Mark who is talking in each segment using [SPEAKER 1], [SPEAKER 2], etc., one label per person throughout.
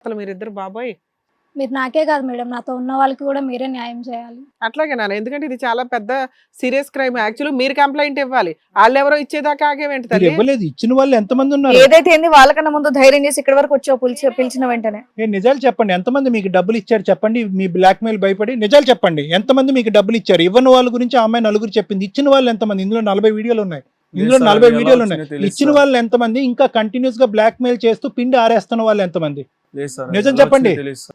[SPEAKER 1] అసలు మీరిద్దరు బాబోయ్.
[SPEAKER 2] మీరు నాకే కాదు మేడం, నాతో ఉన్న వాళ్ళకి కూడా మీరే న్యాయం చేయాలి.
[SPEAKER 1] అట్లాగే నాన్న, ఎందుకంటే ఇది చాలా పెద్ద సీరియస్ క్రైమ్. యాక్చువల్లీ మీరు కంప్లైంట్ ఇవ్వాలి, వాళ్ళు ఎవరో ఇచ్చేదాకా ఆగేవేంటి
[SPEAKER 3] మీరు
[SPEAKER 1] తల్లి?
[SPEAKER 3] ఇవ్వలేదు, ఇచ్చిన వాళ్ళు ఎంతమంది ఉన్నారు?
[SPEAKER 4] ఏదైతే ఏంది వాళ్ళకన్నా ముందు ధైర్యం చేసి ఇక్కడ వరకు వచ్చావు పిలిచిన వెంటనే.
[SPEAKER 3] నిజాలు చెప్పండి, ఎంతమంది మీకు డబ్బులు ఇచ్చారు చెప్పండి. మీ బ్లాక్ మెయిల్ భయపడి నిజాలు చెప్పండి, ఎంతమంది మీకు డబ్బులు ఇచ్చారు? ఇవ్వని వాళ్ళ గురించి ఆ అమ్మాయి నలుగురు చెప్పింది. ఇచ్చిన వాళ్ళు ఎంతమంది? ఇందులో 40 వీడియోలు ఉన్నాయి. ఇందులో 40 వీడియోలు ఉన్నాయి. ఇచ్చిన వాళ్ళు ఎంతమంది? ఇంకా కంటిన్యూస్ గా బ్లాక్ మెయిల్ చేస్తూ పిండి ఆరేస్తున్న వాళ్ళు ఎంతమంది? నిజం చెప్పండి,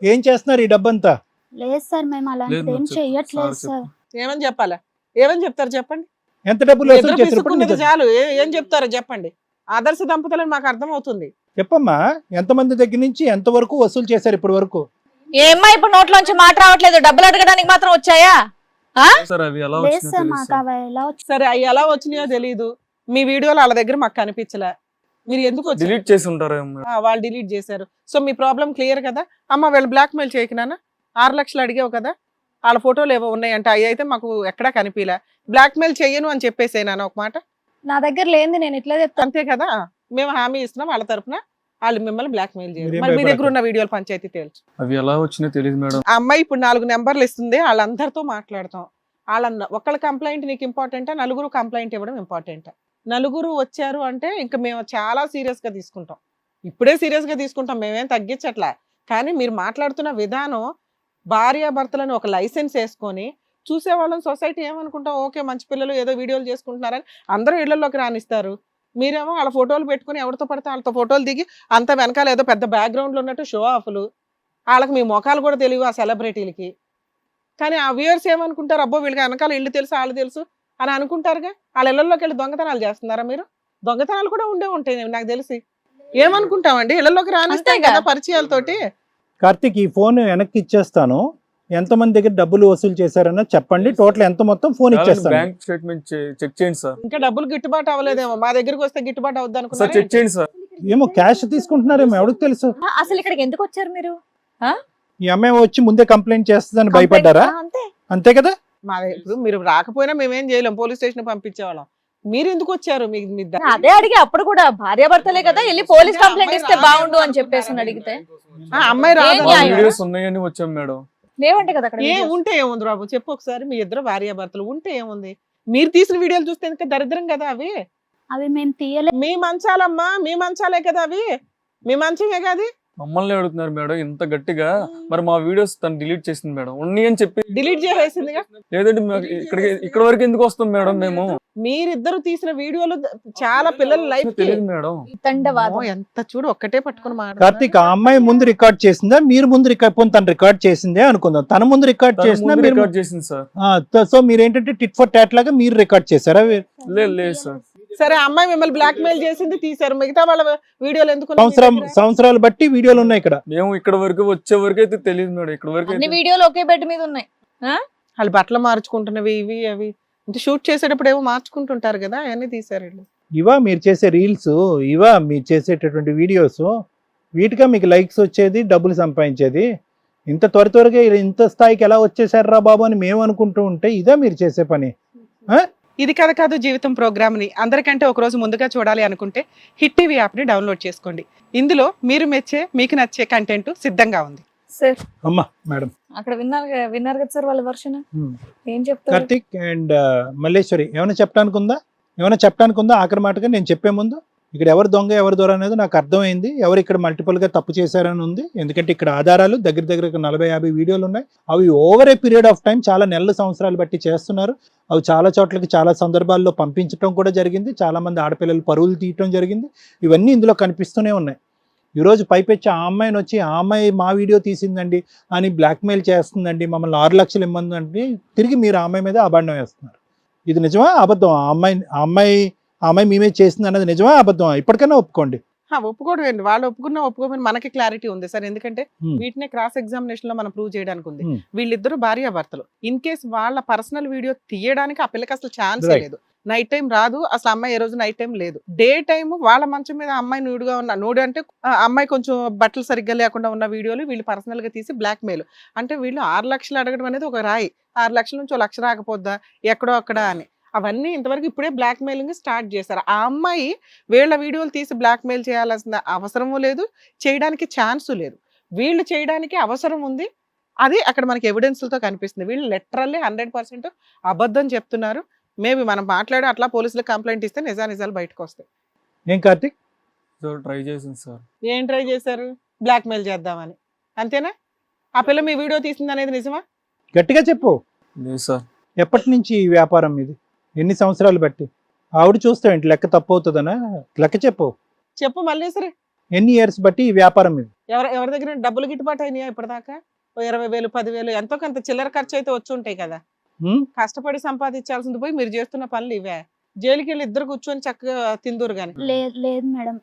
[SPEAKER 3] ఏం చేస్తున్నారు ఈ డబ్బంతా?
[SPEAKER 2] లేదు సార్, మేము అలాంటిది ఏం చెయ్యట్లేదు సార్.
[SPEAKER 1] ఏమని చెప్పాలా? ఏమని చెప్తారు చెప్పండి?
[SPEAKER 3] ఎంత డబ్బులు వసూలు
[SPEAKER 1] ఇద్దరు
[SPEAKER 3] చేశారు?
[SPEAKER 1] పిసుక్కున్నది చాలు, ఏం చెప్తారో చెప్పండి. ఆదర్శ దంపతులని మాకు అర్థం అవుతుంది.
[SPEAKER 3] చెప్పమ్మా, ఎంతమంది దగ్గర నుంచి ఎంత వరకు వసూలు చేశారు ఇప్పటి వరకు?
[SPEAKER 4] ఏమ్మా ఇప్పుడు నోట్లోంచి మాట రావట్లేదు, డబ్బులు అడగడానికి మాత్రం వచ్చాయా?
[SPEAKER 2] లేదు సార్, మాకు అవి ఎలా వచ్చి
[SPEAKER 1] సరే, అవి ఎలా వచ్చినాయో తెలియదు. మీ వీడియోలు వాళ్ళ దగ్గర మాకు కనిపించలే. మీరు ఎందుకు వచ్చారు?
[SPEAKER 5] డిలీట్ చేసి ఉంటారు.
[SPEAKER 1] వాళ్ళు డిలీట్ చేశారు. సో మీ ప్రాబ్లం క్లియర్ కదా అమ్మ. వీళ్ళు బ్లాక్ మెయిల్ చేయకనా? 6 లక్షలు అడిగావు కదా, వాళ్ళ ఫోటోలు ఏవో ఉన్నాయంటే అవి అయితే మాకు ఎక్కడా కనిపించలే. బ్లాక్ మెయిల్ చెయ్యను అని చెప్పేసేనా ఒక మాట?
[SPEAKER 2] నా దగ్గర లేని నేను ఇట్లా చెప్తాను.
[SPEAKER 1] అంతే కదా, మేము హామీ ఇస్తున్నాం వాళ్ళ తరపున. వాళ్ళు మిమ్మల్ని బ్లాక్ మెయిల్ చేయాలి.
[SPEAKER 3] మీరేం
[SPEAKER 1] మరి మీ దగ్గర
[SPEAKER 3] భయపడకండి.
[SPEAKER 1] ఉన్న వీడియోలు పంచాయతీ తేల్చు.
[SPEAKER 5] అవి ఎలా వచ్చినాయో తెలియదు మేడం.
[SPEAKER 1] ఆ అమ్మాయి ఇప్పుడు 4 నెంబర్లు ఇస్తుంది, వాళ్ళందరితో మాట్లాడతాం. ఒకళ్ళ కంప్లైంట్ నీకు ఇంపార్టెంటా, నలుగురు కంప్లైంట్ ఇవ్వడం ఇంపార్టెంటా? నలుగురు వచ్చారు అంటే ఇంకా మేము చాలా సీరియస్ గా తీసుకుంటాం. ఇప్పుడే సీరియస్ గా తీసుకుంటాం, మేమేం తగ్గించట్లా. కానీ మీరు మాట్లాడుతున్న విధానం, భార్యాభర్తలను ఒక లైసెన్స్ వేసుకొని చూసేవాళ్ళని సొసైటీ ఏమనుకుంటాం, ఓకే మంచి పిల్లలు ఏదో వీడియోలు చేసుకుంటున్నారని అందరూ ఇళ్లలోకి రానిస్తారు. మీరేమో వాళ్ళ ఫోటోలు పెట్టుకుని ఎవరితో పడితే వాళ్ళతో ఫోటోలు దిగి అంత వెనకాల ఏదో పెద్ద బ్యాక్గ్రౌండ్లో ఉన్నట్టు షో ఆఫ్లు. వాళ్ళకి మీ ముఖాలు కూడా తెలియవు ఆ సెలబ్రిటీలకి. కానీ ఆ వ్యూయర్స్ ఏమనుకుంటారు, అబ్బో వీళ్ళకి వెనకాల ఇల్లు తెలుసు వాళ్ళు తెలుసు అని అనుకుంటారుగా. వాళ్ళ ఇళ్లలోకి వెళ్ళి దొంగతనాలు చేస్తున్నారా మీరు? దొంగతనాలు కూడా ఉండే ఉంటాయి నాకు తెలిసి. ఏమనుకుంటామండి, ఇళ్లలోకి రానిస్తాం కదా పరిచయాలతోటి.
[SPEAKER 3] కార్తీక్, ఈ ఫోన్ వెనక్కి ఇచ్చేస్తాను. ఎంతమంది దగ్గర డబ్బులు వసూలు చేశారన్న చెప్పండి, టోటల్ ఎంత మొత్తం ఫోన్ ఇచ్చేస్తాను.
[SPEAKER 5] బ్యాంక్ స్టేట్మెంట్ చెక్ చేయండి సార్.
[SPEAKER 1] ఇంకా డబ్బులు గిట్టుబాటు అవ్వలేదేమో, మా దగ్గరికి వస్తే గిట్టుబాటు అవుద్ది
[SPEAKER 5] సార్
[SPEAKER 1] అనుకున్నా.
[SPEAKER 5] చెక్ చేయండి సార్.
[SPEAKER 3] ఏమో క్యాష్ తీసుకుంటున్నారేమో, ఎవరికి తెలుసు?
[SPEAKER 4] అసలు ఇక్కడికి ఎందుకు వచ్చారు మీరు?
[SPEAKER 3] ఈ అమ్మాయి వచ్చి ముందే కంప్లైంట్ చేస్తుందని భయపడ్డారా?
[SPEAKER 4] అంతే.
[SPEAKER 3] అంతే కదా.
[SPEAKER 1] మా ఇప్పుడు మీరు రాకపోయినా మేమేం చేయలేం, పోలీస్ స్టేషన్ పంపించేవాళ్ళం. మీరు ఎందుకు వచ్చారు?
[SPEAKER 4] అదే అడిగి అప్పుడు కూడా భార్యాభర్తలే కదా, వెళ్ళి పోలీస్ కంప్లైంట్ ఇస్తే బాగుండు అని చెప్పేసి అడిగితే
[SPEAKER 1] అమ్మాయి రాదు.
[SPEAKER 4] ఏం న్యాయం?
[SPEAKER 5] వీడియోస్ ఉన్నాయని వచ్చాం మేడం.
[SPEAKER 4] లేవంటే కదా అక్కడ
[SPEAKER 1] ఏ
[SPEAKER 4] videos.
[SPEAKER 1] ఉంటే ఏముంది బాబు చెప్పు ఒకసారి. మీ ఇద్దరు భార్యాభర్తలు ఉంటే ఏముంది? మీరు తీసిన వీడియోలు చూస్తే ఇంకా దరిద్రం కదా అవి.
[SPEAKER 2] అవి మేము తీయలేదు.
[SPEAKER 1] మీ మంచాలమ్మా, మీ మంచాలే కదా అవి, మీ మంచమే కాదు.
[SPEAKER 5] మమ్మల్ని అడుగుతున్నారు మేడం ఇంత గట్టిగా. మరి మా వీడియోస్ తను డిలీట్ చేసింది మేడం. ఉన్నాయి అని చెప్పి
[SPEAKER 1] డిలీట్ చేసేసిందిగా.
[SPEAKER 5] లేదంటే ఇక్కడ వరకు ఎందుకు వస్తాం మేడం మేము?
[SPEAKER 1] మీరిద్దరు తీసిన వీడియోలు చాలా పిల్లల లైఫ్
[SPEAKER 5] తెలియదు మేడం.
[SPEAKER 4] తండవాదం.
[SPEAKER 1] ఎంత చూడు ఒక్కటే పట్టుకుని
[SPEAKER 3] కార్తీక్, ఆ అమ్మాయి ముందు రికార్డ్ చేసిందా, మీరు ముందు రికార్డ్ పోనీ తను రికార్డ్ చేసిందే అనుకుందాం. తన ముందు రికార్డ్ చేసిందా మీరు?
[SPEAKER 5] రికార్డ్ చేసింది సార్.
[SPEAKER 3] సో మీరు ఏంటంటే టిట్ ఫర్ టాట్ లాగా మీరు రికార్డ్ చేశారా?
[SPEAKER 5] లేదు సార్.
[SPEAKER 1] సరే, అమ్మాయి మిమ్మల్ని బ్లాక్ మెయిల్ చేసింది, తీశారు. మిగతా వాళ్ళ వీడియోలు ఎందుకు?
[SPEAKER 3] సంవత్సరాలు బట్టి వీడియోలు ఉన్నాయి ఇక్కడ.
[SPEAKER 5] మేము ఇక్కడ వరకు వచ్చే వరకు అయితే తెలియదు మేడం. ఇక్కడ వరకు
[SPEAKER 4] అన్ని వీడియోలు ఒకే బెడ్ మీద ఉన్నాయి.
[SPEAKER 1] వాళ్ళు బట్టలు మార్చుకుంటున్నవి ఇవి అవి అంటే షూట్ చేసేటప్పుడు ఏమో మార్చుకుంటుంటారు కదా, అవన్నీ తీశారు వీళ్ళు.
[SPEAKER 3] ఇవా మీరు చేసే రీల్స్, ఇవా మీరు చేసేటటువంటి వీడియోస్, వీటిగా మీకు లైక్స్ వచ్చేది, డబ్బులు సంపాదించేది? ఇంత త్వరగా ఇంత స్థాయికి ఎలా వచ్చేసారా బాబు అని మేము అనుకుంటూ ఉంటే ఇదే మీరు చేసే పని?
[SPEAKER 1] ఇది కథ కాదు జీవితం ప్రోగ్రామ్ని అందరికంటే ఒక రోజు ముందుగా చూడాలి అనుకుంటే హిట్ టీవీ యాప్ని డౌన్లోడ్ చేసుకోండి. ఇందులో మీరు మెచ్చే, మీకు నచ్చే కంటెంట్ సిద్ధంగా ఉంది.
[SPEAKER 4] సార్
[SPEAKER 3] అమ్మా మేడం,
[SPEAKER 4] అక్కడ విన్నారు కదా సార్ వాళ్ళ వర్షన్. ఏం చెప్తారు?
[SPEAKER 3] కార్తీక్ అండ్ మల్లేశ్వరి ఏమైనా చెప్పడానికి ఉందా? ఆఖరి మాటగా నేను చెప్పే ముందు ఇక్కడ ఎవరు దొంగ ఎవరు దొర అనేది నాకు అర్థమైంది. ఎవరు ఇక్కడ మల్టిపుల్ గా తప్పు చేశారని ఉంది. ఎందుకంటే ఇక్కడ ఆధారాలు దగ్గర 40-50 వీడియోలు ఉన్నాయి. అవి over a period of time, చాలా నెలలు సంవత్సరాలు బట్టి చేస్తున్నారు. అవి చాలా చోట్లకి చాలా సందర్భాల్లో పంపించడం కూడా జరిగింది. చాలా మంది ఆడపిల్లలు పరువులు తీయటం జరిగింది. ఇవన్నీ ఇందులో కనిపిస్తూనే ఉన్నాయి. ఈరోజు పైపెచ్చి ఆ అమ్మాయిని వచ్చి ఆ అమ్మాయి మా వీడియో తీసిందండి అని బ్లాక్మెయిల్ చేస్తుందండి, మమ్మల్ని 6 లక్షలు ఇమ్మందండి, తిరిగి మీరు ఆ అమ్మాయి మీద అబాండం వేస్తున్నారు. ఇది నిజమా అబద్ధం? ఆ అమ్మాయి మేమే చేసింది అన్నది నిజమా అబద్ధం? ఇప్పటికైనా ఒప్పుకోండి.
[SPEAKER 1] ఒప్పుకోవడం ఏంటి, వాళ్ళు ఒప్పుకోమని మనకి క్లారిటీ ఉంది సార్. ఎందుకంటే వీటినే క్రాస్ ఎగ్జామినేషన్ లో మనం ప్రూవ్ చేయడానికి ఉంది. వీళ్ళిద్దరు భార్యాభర్తలు. ఇన్ కేస్ వాళ్ళ పర్సనల్ వీడియో తీయడానికి ఆ పిల్లకి అసలు ఛాన్స్ లేదు. నైట్ టైం రాదు అసలు, అమ్మాయి ఏ రోజు నైట్ టైం లేదు. డే టైం వాళ్ళ మంచం మీద అమ్మాయి నూడుగా ఉన్న, నూడు అంటే అమ్మాయి కొంచెం బట్టలు సరిగ్గా లేకుండా ఉన్న వీడియోలు వీళ్ళు పర్సనల్ గా తీసి బ్లాక్ మెయిల్. అంటే వీళ్ళు 6 లక్షలు అడగడం అనేది ఒక రాయి. 6 లక్షల నుంచి 1 లక్ష రాకపోద్దా ఎక్కడో అక్కడ అని, అవన్నీ ఇంతవరకు ఇప్పుడే బ్లాక్ మెయిలింగ్ స్టార్ట్ చేశారు. ఆ అమ్మాయి వీళ్ళ వీడియోలు తీసి బ్లాక్ మెయిల్ చేయాల్సిన అవసరము లేదు, చేయడానికి ఛాన్సు లేదు. వీళ్ళు చేయడానికి అవసరం ఉంది, అది అక్కడ మనకి ఎవిడెన్స్లతో కనిపిస్తుంది. వీళ్ళు లిటరల్లీ 100% అబద్ధం చెప్తున్నారు. మేబీ మనం మాట్లాడి అట్లా పోలీసులకు కంప్లైంట్ ఇస్తే నిజాలు బయటకు వస్తాయి.
[SPEAKER 3] ఏం కార్తీక్?
[SPEAKER 5] సార్ ట్రై చేసింది సార్.
[SPEAKER 1] ఏం ట్రై చేశారు? బ్లాక్మెయిల్ చేద్దామని, అంతేనా? ఆ పిల్ల మీ వీడియో తీసింది అనేది నిజమా?
[SPEAKER 3] గట్టిగా చెప్పు.
[SPEAKER 5] లేదు సార్.
[SPEAKER 3] ఎప్పటి నుంచి ఈ వ్యాపారం ఇది? ఎన్ని సంవత్సరాలు బట్టి? ఆవిడ చూస్తావేంటి? లెక్క తప్పు అవుతుందనా? లెక్క చెప్పు.
[SPEAKER 1] చెప్పు మళ్ళీ సరే.
[SPEAKER 3] ఎన్ని ఇయర్స్ బట్టి ఈ వ్యాపారం ఇది?
[SPEAKER 1] ఎవరి దగ్గర డబ్బులు గిట్టుబాటు అయినాయా ఇప్పటిదాకా? ఓ 20,000 10,000 ఎంతో కొంత చిల్లర ఖర్చు అయితే వచ్చి ఉంటాయి కదా.
[SPEAKER 3] హ్మ్?
[SPEAKER 1] కష్టపడి సంపాదించాల్సింది పోయి మీరు చేస్తున్న పనులు ఇవే. జైలుకి వెళ్ళి ఇద్దరు కూర్చొని చక్కగా తిందురు గాని.
[SPEAKER 2] లేదు మేడం.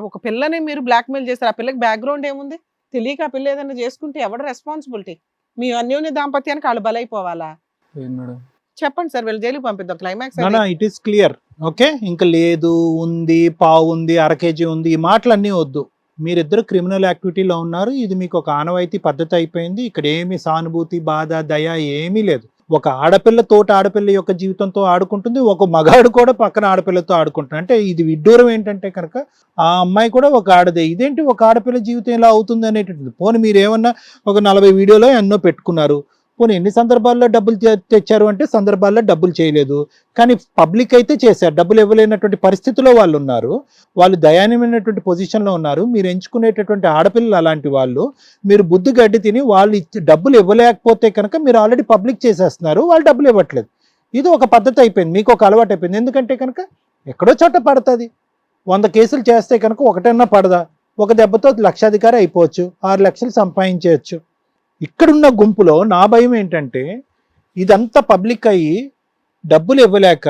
[SPEAKER 1] ఒక పిల్లని మీరు బ్లాక్మెయిల్ చేస్తారు. ఆ పిల్లకి బ్యాక్గ్రౌండ్ ఏముంది? తెలియక ఆ పిల్ల ఏదైనా చేసుకుంటే ఎవడు రెస్పాన్సిబిలిటీ? మీ అన్యోన్య దాంపత్యానికి వాళ్ళు బలైపోవాలా?
[SPEAKER 5] లేదు మేడం.
[SPEAKER 1] చెప్పండి సార్, వీళ్ళు జైలుకి పంపిద్దాం. Climax
[SPEAKER 3] it is clear. Okay, ఇంకా లేదు, ఉంది, పావు ఉంది, అర కేజీ ఉంది, ఈ మాటలన్నీ వద్దు. మీరిద్దరు క్రిమినల్ యాక్టివిటీలో ఉన్నారు. ఇది మీకు ఒక ఆనవాయితీ పద్ధతి అయిపోయింది. ఇక్కడ ఏమి సానుభూతి, బాధ, దయ ఏమీ లేదు. ఒక ఆడపిల్ల తోటి ఆడపిల్ల యొక్క జీవితంతో ఆడుకుంటుంది, ఒక మగాడు కూడా పక్కన ఆడపిల్లతో ఆడుకుంటుంది. అంటే ఇది విడ్డూరం ఏంటంటే కనుక ఆ అమ్మాయి కూడా ఒక ఆడదే. ఇదేంటి ఒక ఆడపిల్ల జీవితం ఎలా అవుతుంది అనేటువంటిది. పోనీ మీరు ఏమన్నా ఒక 40 వీడియోలో ఎన్నో పెట్టుకున్నారు. పోనీ ఎన్ని సందర్భాల్లో డబ్బులు తెచ్చారు అంటే సందర్భాల్లో డబ్బులు చేయలేదు, కానీ పబ్లిక్ అయితే చేశారు. డబ్బులు ఇవ్వలేనటువంటి పరిస్థితిలో వాళ్ళు ఉన్నారు, వాళ్ళు దయానీయమైనటువంటి పొజిషన్లో ఉన్నారు. మీరు ఎంచుకునేటటువంటి ఆడపిల్లలు అలాంటి వాళ్ళు. మీరు బుద్ధి గడ్డి తిని వాళ్ళు డబ్బులు ఇవ్వలేకపోతే కనుక మీరు ఆల్రెడీ పబ్లిక్ చేసేస్తున్నారు, వాళ్ళు డబ్బులు ఇవ్వట్లేదు. ఇది ఒక పద్ధతి అయిపోయింది, మీకు ఒక అలవాటు అయిపోయింది. ఎందుకంటే కనుక ఎక్కడో చోట పడుతుంది. 100 కేసులు చేస్తే కనుక ఒకటన్నా పడదా? ఒక దెబ్బతో లక్షాధికారి అయిపోవచ్చు, 6 లక్షలు సంపాదించవచ్చు. ఇక్కడున్న గుంపులో నా భయం ఏంటంటే ఇదంతా పబ్లిక్ అయ్యి డబ్బులు ఇవ్వలేక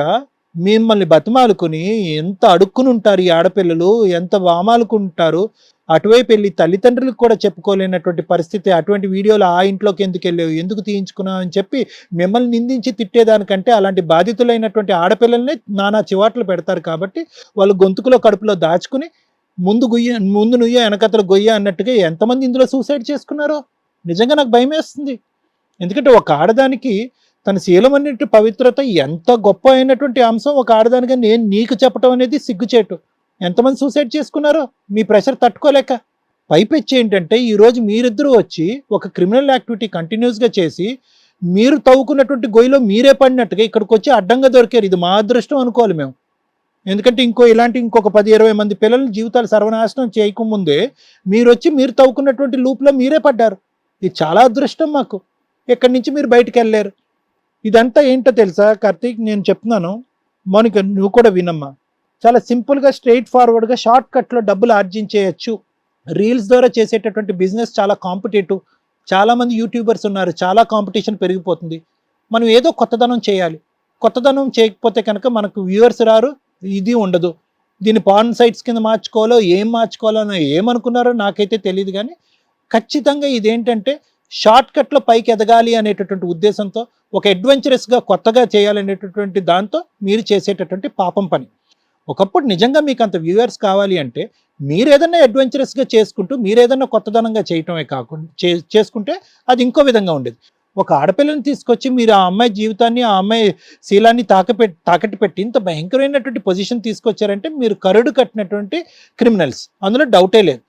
[SPEAKER 3] మిమ్మల్ని బతిమాలుకుని ఎంత అడుక్కుని ఉంటారు ఈ ఆడపిల్లలు, ఎంత వామాలుకుంటారు. అటువైపు వెళ్ళి తల్లిదండ్రులకు కూడా చెప్పుకోలేనటువంటి పరిస్థితి. అటువంటి వీడియోలు ఆ ఇంట్లోకి ఎందుకు వెళ్ళావు, ఎందుకు తీయించుకున్నావు అని చెప్పి మిమ్మల్ని నిందించి తిట్టేదానికంటే అలాంటి బాధితులైనటువంటి ఆడపిల్లల్ని నానా చివాట్లు పెడతారు. కాబట్టి వాళ్ళు గొంతుకులో కడుపులో దాచుకుని ముందు నుయ్య వెనకతలు గొయ్య అన్నట్టుగా ఎంతమంది ఇందులో సూసైడ్ చేసుకున్నారో నిజంగా నాకు భయం వేస్తుంది. ఎందుకంటే ఒక ఆడదానికి తన శీలం అన్నిటి పవిత్రత ఎంత గొప్ప అయినటువంటి అంశం ఒక ఆడదానిగా నేను నీకు చెప్పడం అనేది సిగ్గుచేటు. ఎంతమంది సూసైడ్ చేసుకున్నారో మీ ప్రెషర్ తట్టుకోలేక. పైపెచ్చి ఏంటంటే ఈరోజు మీరిద్దరూ వచ్చి ఒక క్రిమినల్ యాక్టివిటీ కంటిన్యూస్గా చేసి మీరు తవ్వుకున్నటువంటి గొయ్యిలో మీరే పడినట్టుగా ఇక్కడికి వచ్చి అడ్డంగా దొరికారు. ఇది మా అదృష్టం అనుకోవాలి మేము. ఎందుకంటే ఇంకొక 10-20 మంది పిల్లల జీవితాలు సర్వనాశనం చేయకముందే మీరు తవ్వుకున్నటువంటి లూప్లో మీరే పడ్డారు. ఇది చాలా అదృష్టం మాకు. ఎక్కడి నుంచి మీరు బయటకు వెళ్ళారు. ఇదంతా ఏంటో తెలుసా కార్తీక్, నేను చెప్తున్నాను, మౌనిక నువ్వు కూడా వినమ్మా. చాలా సింపుల్గా స్ట్రైట్ ఫార్వర్డ్గా షార్ట్ కట్లో డబ్బులు ఆర్జించేయచ్చు. రీల్స్ ద్వారా చేసేటటువంటి బిజినెస్ చాలా కాంపిటేటివ్. చాలామంది యూట్యూబర్స్ ఉన్నారు, చాలా కాంపిటీషన్ పెరిగిపోతుంది. మనం ఏదో కొత్తదనం చేయాలి. కొత్తదనం చేయకపోతే కనుక మనకు వ్యూవర్స్ రారు, ఇది ఉండదు. దీన్ని పార్న్ సైట్స్ కింద మార్చుకోవాలో ఏం మార్చుకోవాలో ఏమనుకున్నారో నాకైతే తెలియదు. కానీ ఖచ్చితంగా ఇదేంటంటే షార్ట్ కట్లో పైకి ఎదగాలి అనేటటువంటి ఉద్దేశంతో ఒక అడ్వెంచరస్గా కొత్తగా చేయాలనేటటువంటి దాంతో మీరు చేసేటటువంటి పాపం పని. ఒకప్పుడు నిజంగా మీకు అంత వ్యూవర్స్ కావాలి అంటే మీరు ఏదైనా అడ్వెంచరస్గా చేసుకుంటూ మీరు ఏదైనా కొత్తదనంగా చేయటమే కాకుండా చేసుకుంటే అది ఇంకో విధంగా ఉండేది. ఒక ఆడపిల్లని తీసుకొచ్చి మీరు ఆ అమ్మాయి జీవితాన్ని, ఆ అమ్మాయి శీలాన్ని తాకట్టు పెట్టి ఇంత భయంకరమైనటువంటి పొజిషన్ తీసుకొచ్చారంటే మీరు కరుడు కట్టినటువంటి క్రిమినల్స్, అందులో డౌటే లేదు.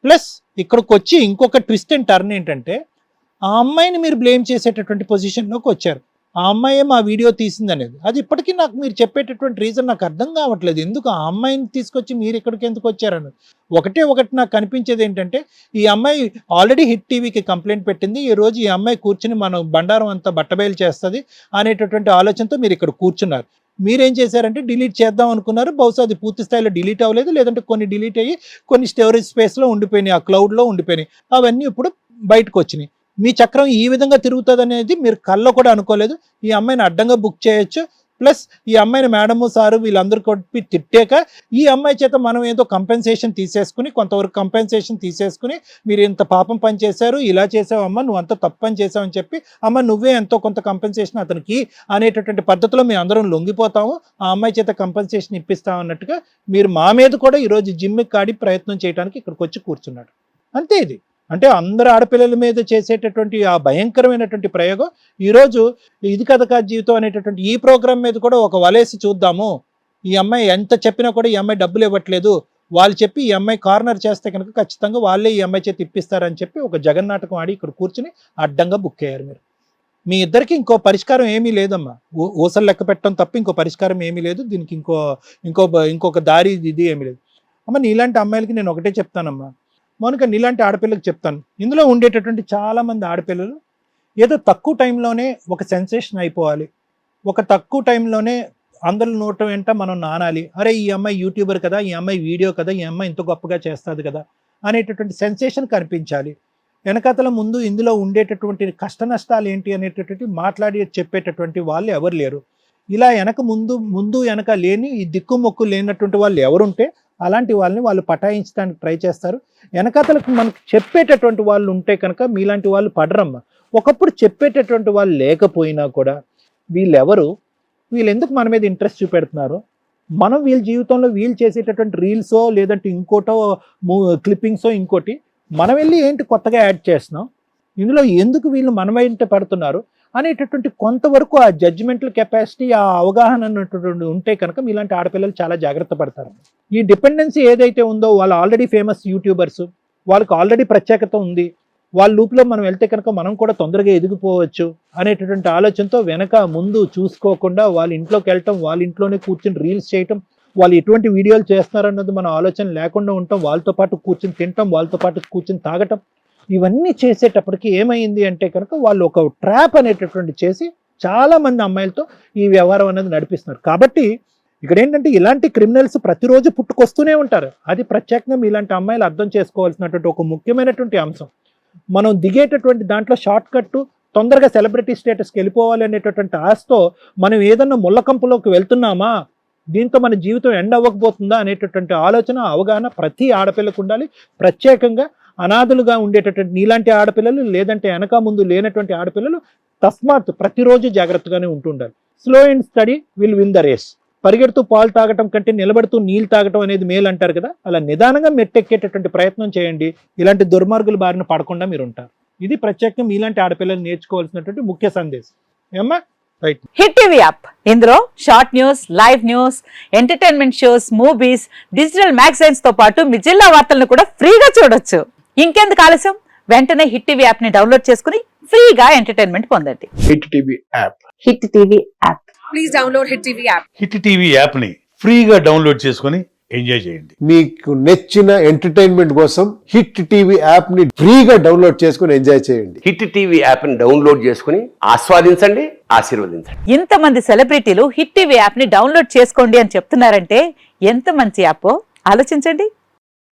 [SPEAKER 3] ప్లస్ ఇక్కడికి వచ్చి ఇంకొక ట్విస్ట్ అండ్ టర్న్ ఏంటంటే ఆ అమ్మాయిని మీరు బ్లేమ్ చేసేటటువంటి పొజిషన్లోకి వచ్చారు. ఆ అమ్మాయే మా వీడియో తీసింది అనేది. అది ఇప్పటికీ నాకు మీరు చెప్పేటటువంటి రీజన్ నాకు అర్థం కావట్లేదు. ఎందుకు ఆ అమ్మాయిని తీసుకొచ్చి మీరు ఇక్కడికి ఎందుకు వచ్చారన్నది. ఒకటి నాకు కనిపించేది ఏంటంటే ఈ అమ్మాయి ఆల్రెడీ హిట్ టీవీకి కంప్లైంట్ పెట్టింది. ఈ రోజు ఈ అమ్మాయి కూర్చుని మన బండారం అంతా బట్టబయలు చేస్తుంది అనేటటువంటి ఆలోచనతో మీరు ఇక్కడ కూర్చున్నారు. మీరేం చేశారంటే డిలీట్ చేద్దాం అనుకున్నారు. బహుశా అది పూర్తి స్థాయిలో డిలీట్ అవ్వలేదు, లేదంటే కొన్ని డిలీట్ అయ్యి కొన్ని స్టోరేజ్ స్పేస్లో ఉండిపోయినాయి, ఆ క్లౌడ్లో ఉండిపోయినాయి. అవన్నీ ఇప్పుడు బయటకు వచ్చినాయి. మీ చక్రం ఈ విధంగా తిరుగుతుంది అనేది మీరు కల్లో కూడా అనుకోలేదు. ఈ అమ్మాయిని అడ్డంగా బుక్ చేయొచ్చు. ప్లస్ ఈ అమ్మాయిని మేడము సారు వీళ్ళందరూ కొట్టి తిట్టాక ఈ అమ్మాయి చేత మనం ఏదో కంపెన్సేషన్ తీసేసుకుని కొంతవరకు కంపెన్సేషన్ తీసేసుకుని మీరు ఇంత పాపం పని చేశారు, ఇలా చేసావమ్మా, నువ్వు అంత తప్పు పని చేసావని చెప్పి అమ్మ నువ్వే ఎంతో కొంత కంపెన్సేషన్ అతనికి అనేటటువంటి పద్ధతిలో మేము అందరం లొంగిపోతాము, ఆ అమ్మాయి చేత కంపెన్సేషన్ ఇప్పిస్తాం అన్నట్టుగా మీరు మా మీద కూడా ఈరోజు జిమ్కి కాడి ప్రయత్నం చేయడానికి ఇక్కడికి వచ్చి కూర్చున్నాడు. అంతే. ఇది అంటే అందరు ఆడపిల్లల మీద చేసేటటువంటి ఆ భయంకరమైనటువంటి ప్రయోగం ఈరోజు ఇది కథ కాదు జీవితం అనేటటువంటి ఈ ప్రోగ్రామ్ మీద కూడా ఒక వలేసి చూద్దాము. ఈ అమ్మాయి ఎంత చెప్పినా కూడా ఈ అమ్మాయి డబ్బులు ఇవ్వట్లేదు, వాళ్ళు చెప్పి ఈ అమ్మాయి కార్నర్ చేస్తే కనుక ఖచ్చితంగా వాళ్ళే ఈ అమ్మాయి చేతి ఇప్పిస్తారని చెప్పి ఒక జగన్నాటకం ఆడి ఇక్కడ కూర్చుని అడ్డంగా బుక్ అయ్యారు మీరు. మీ ఇద్దరికి ఇంకో పరిష్కారం ఏమీ లేదమ్మా. ఊసలు లెక్క పెట్టడం తప్ప ఇంకో పరిష్కారం ఏమీ లేదు. దీనికి ఇంకొక దారి ఇది ఏమీ లేదు అమ్మ. నీలాంటి అమ్మాయిలకి నేను ఒకటే చెప్తానమ్మా మౌనిక, నీలాంటి ఆడపిల్లకి చెప్తాను, ఇందులో ఉండేటటువంటి చాలామంది ఆడపిల్లలు ఏదో తక్కువ టైంలోనే ఒక సెన్సేషన్ అయిపోవాలి, ఒక తక్కువ టైంలోనే అందరి నోట వెంట మనం నానాలి, అరే ఈ అమ్మాయి యూట్యూబర్ కదా, ఈ అమ్మాయి వీడియో కదా, ఈ అమ్మాయి ఇంత గొప్పగా చేస్తుంది కదా అనేటటువంటి సెన్సేషన్ కనిపించాలి. వెనకతల ముందు ఇందులో ఉండేటటువంటి కష్ట నష్టాలు ఏంటి అనేటటువంటి మాట్లాడి చెప్పేటటువంటి వాళ్ళు ఎవరు లేరు. ఇలా ముందు వెనక లేని ఈ దిక్కుమొక్కు లేనటువంటి వాళ్ళు ఎవరుంటే అలాంటి వాళ్ళని వాళ్ళు పటాయించడానికి ట్రై చేస్తారు. వెనకతలకు మనకు చెప్పేటటువంటి వాళ్ళు ఉంటే కనుక మీలాంటి వాళ్ళు పడరమ్మ. ఒకప్పుడు చెప్పేటటువంటి వాళ్ళు లేకపోయినా కూడా వీళ్ళు ఎందుకు మన మీద ఇంట్రెస్ట్ చూపెడుతున్నారు, మనం వీళ్ళ జీవితంలో వీళ్ళు చేసేటటువంటి రీల్సో లేదంటే ఇంకోటో క్లిప్పింగ్సో ఇంకోటి మనం వెళ్ళి ఏంటి కొత్తగా యాడ్ చేస్తున్నాం, ఇందులో ఎందుకు వీళ్ళు మన వెంట పడుతున్నారు అనేటటువంటి కొంతవరకు ఆ జడ్జిమెంటల్ కెపాసిటీ, ఆ అవగాహన అన్నటువంటి ఉంటే కనుక మీలాంటి ఆడపిల్లలు చాలా జాగ్రత్త పడతారు. ఈ డిపెండెన్సీ ఏదైతే ఉందో వాళ్ళు ఆల్రెడీ ఫేమస్ యూట్యూబర్స్, వాళ్ళకి ఆల్రెడీ ప్రత్యేకత ఉంది, వాళ్ళ లూప్లో మనం వెళ్తే కనుక మనం కూడా తొందరగా ఎదిగిపోవచ్చు అనేటటువంటి ఆలోచనతో వెనక ముందు చూసుకోకుండా వాళ్ళ ఇంట్లోకి వెళ్ళటం, వాళ్ళ ఇంట్లోనే కూర్చొని రీల్స్ చేయటం, వాళ్ళు ఎటువంటి వీడియోలు చేస్తున్నారన్నది మన ఆలోచన లేకుండా ఉండటం, వాళ్ళతో పాటు కూర్చొని తినటం, వాళ్ళతో పాటు కూర్చొని తాగటం, ఇవన్నీ చేసేటప్పటికి ఏమైంది అంటే కనుక వాళ్ళు ఒక ట్రాప్ అనేటటువంటి చేసి చాలా మంది అమ్మాయిలతో ఈ వ్యవహారం అనేది నడిపిస్తున్నారు. కాబట్టి ఇక్కడ ఏంటంటే ఇలాంటి క్రిమినల్స్ ప్రతిరోజు పుట్టుకొస్తూనే ఉంటారు. అది ప్రత్యేకంగా ఇలాంటి అమ్మాయిలు అర్థం చేసుకోవాల్సినటువంటి ఒక ముఖ్యమైనటువంటి అంశం. మనం దిగేటటువంటి దాంట్లో షార్ట్ కట్ తొందరగా సెలబ్రిటీ స్టేటస్కి వెళ్ళిపోవాలి అనేటటువంటి ఆశతో మనం ఏదన్నా ముళ్ళకంపులోకి వెళ్తున్నామా, దీంతో మన జీవితం ఎండ్ అవ్వకపోతుందా అనేటటువంటి ఆలోచన, అవగాహన ప్రతి ఆడపిల్లకు ఉండాలి. ప్రత్యేకంగా అనాథలుగా ఉండేటటువంటి నీలాంటి ఆడపిల్లలు, లేదంటే వెనక ముందు లేనటువంటి ఆడపిల్లలు తస్మాత్ ప్రతిరోజు జాగ్రత్తగానే ఉంటుండాలి. Slow and steady will win the race. పరిగెడుతూ పాలు తాగటం కంటే నిలబడుతూ నీళ్ళు తాగటం అనేది మేలు అంటారు కదా, అలా నిదానంగా మెట్టెక్కేటటువంటి ప్రయత్నం చేయండి. ఇలాంటి దుర్మార్గుల బారిన పడకుండా మీరు ఉంటారు. ఇది ప్రత్యేకంగా మీలాంటి ఆడపిల్లలు నేర్చుకోవాల్సినటువంటి ముఖ్య సందేశం. ఏమ్మా రైట్.
[SPEAKER 6] హిట్ టీవీ యాప్, ఇందులో short news, live news, entertainment shows, movies, digital magazines తో పాటు మీ జిల్లా వార్తలను కూడా ఫ్రీగా చూడొచ్చు. ఇంకెందుకు ఆలస్యం, వెంటనే హిట్ టీవీ యాప్ ని డౌన్లోడ్ చేసుకుని ఫ్రీగా ఎంటర్టైన్మెంట్ పొందండి.
[SPEAKER 7] Hit TV app.
[SPEAKER 6] Hit TV app.
[SPEAKER 8] Please download hit TV app.
[SPEAKER 9] Hit TV app ని ఫ్రీగా డౌన్లోడ్ చేసుకుని ఎంజాయ్ చేయండి.
[SPEAKER 7] మీకు నచ్చిన ఎంటర్టైన్మెంట్ కోసం హిట్ టీవీ యాప్ ని ఫ్రీగా డౌన్లోడ్ చేసుకుని ఎంజాయ్ చేయండి.
[SPEAKER 10] హిట్ టీవీ యాప్ ని డౌన్లోడ్ చేసుకుని ఆస్వాదించండి, ఆశీర్వదించండి.
[SPEAKER 6] ఇంతమంది సెలబ్రిటీలు హిట్ టీవీ యాప్ ని డౌన్లోడ్ చేసుకోండి అని చెప్తున్నారంటే ఎంత మంచి యాప్ ఆలోచించండి.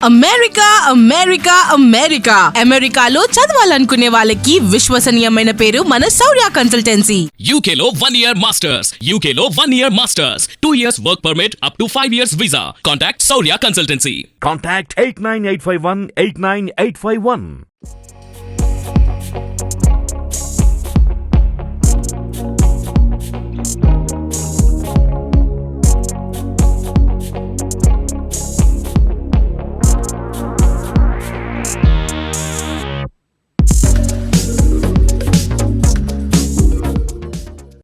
[SPEAKER 8] అమెరికా అమెరికా అమెరికా అమెరికాలో చదవాలనుకునే వాళ్ళకి విశ్వసనీయమైన పేరు మన శౌర్య కన్సల్టెన్సీ.
[SPEAKER 11] UK లో 1 year masters, UK లో 1 year masters, 2 years work permit up to 5 years visa. Contact Saurya Consultancy.
[SPEAKER 12] Contact 89851 89851.